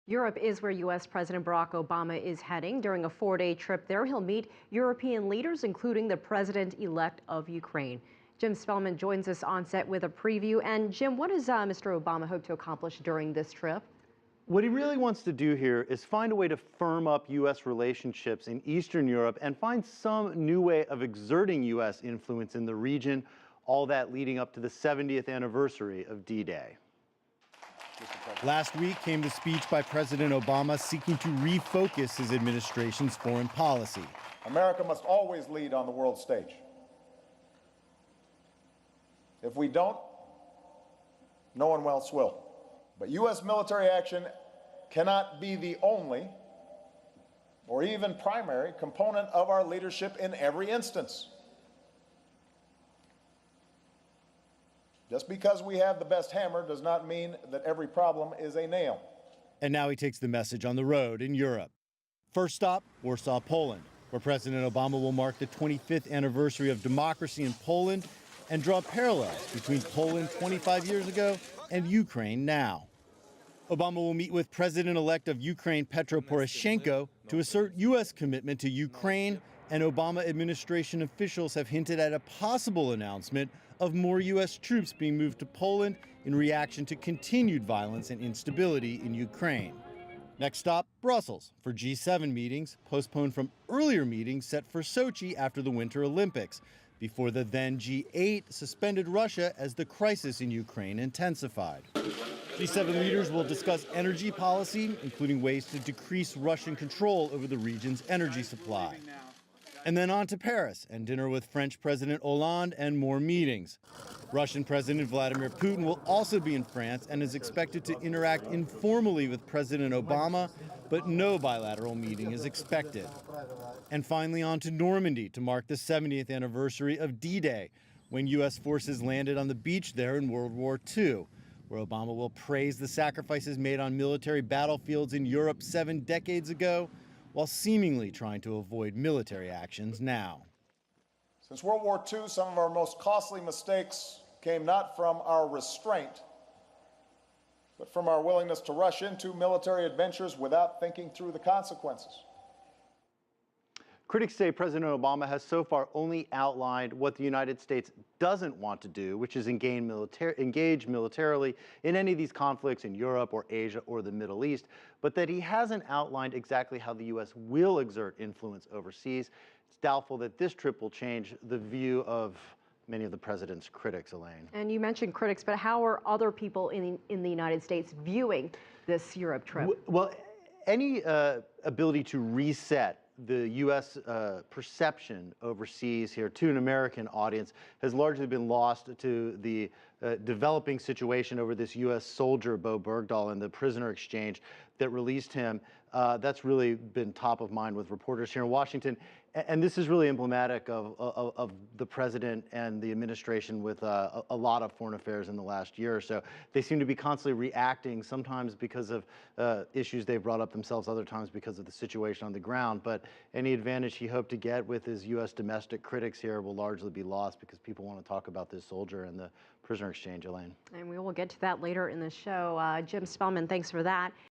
Europe is where U.S. President Barack Obama is heading. During a 4-day trip there, he'll meet European leaders, including the president-elect of Ukraine. Jim Spellman joins us on set with a preview. And Jim, what does Mr. Obama hope to accomplish during this trip? What he really wants to do here is find a way to firm up U.S. relationships in Eastern Europe and find some new way of exerting U.S. influence in the region, all that leading up to the 70th anniversary of D-Day. Last week came the speech by President Obama seeking to refocus his administration's foreign policy. America must always lead on the world stage. If we don't, no one else will. But U.S. military action cannot be the only or even primary component of our leadership in every instance. Just because we have the best hammer does not mean that every problem is a nail. And now he takes the message on the road in Europe. First stop, Warsaw, Poland, where President Obama will mark the 25th anniversary of democracy in Poland and draw parallels between Poland 25 years ago and Ukraine now. Obama will meet with President-elect of Ukraine Petro Poroshenko to assert U.S. commitment to Ukraine, and Obama administration officials have hinted at a possible announcement of more U.S. troops being moved to Poland in reaction to continued violence and instability in Ukraine. Next stop, Brussels, for G7 meetings, postponed from earlier meetings set for Sochi after the Winter Olympics, before the then G8 suspended Russia as the crisis in Ukraine intensified. G7 leaders will discuss energy policy, including ways to decrease Russian control over the region's energy supply. And then on to Paris and dinner with French President Hollande and more meetings. Russian President Vladimir Putin will also be in France and is expected to interact informally with President Obama, but no bilateral meeting is expected. And finally on to Normandy to mark the 70th anniversary of D-Day, when U.S. forces landed on the beach there in World War II, where Obama will praise the sacrifices made on military battlefields in Europe 7 decades ago, while seemingly trying to avoid military actions now. Since World War II, some of our most costly mistakes came not from our restraint, but from our willingness to rush into military adventures without thinking through the consequences. Critics say President Obama has so far only outlined what the United States doesn't want to do, which is engage militarily in any of these conflicts in Europe or Asia or the Middle East, but that he hasn't outlined exactly how the U.S. will exert influence overseas. It's doubtful that this trip will change the view of many of the president's critics, Elaine. And you mentioned critics, but how are other people in the United States viewing this Europe trip? Well, any ability to reset the U.S. Perception overseas here to an American audience has largely been lost to the developing situation over this U.S. soldier, Bo Bergdahl, and the prisoner exchange that released him. That's really been top of mind with reporters here in Washington. And this is really emblematic of the president and the administration with a lot of foreign affairs in the last year or so. They seem to be constantly reacting, sometimes because of issues they've brought up themselves, other times because of the situation on the ground. But any advantage he hoped to get with his U.S. domestic critics here will largely be lost because people want to talk about this soldier and the prisoner exchange, Elaine. And we will get to that later in the show. Jim Spellman, thanks for that.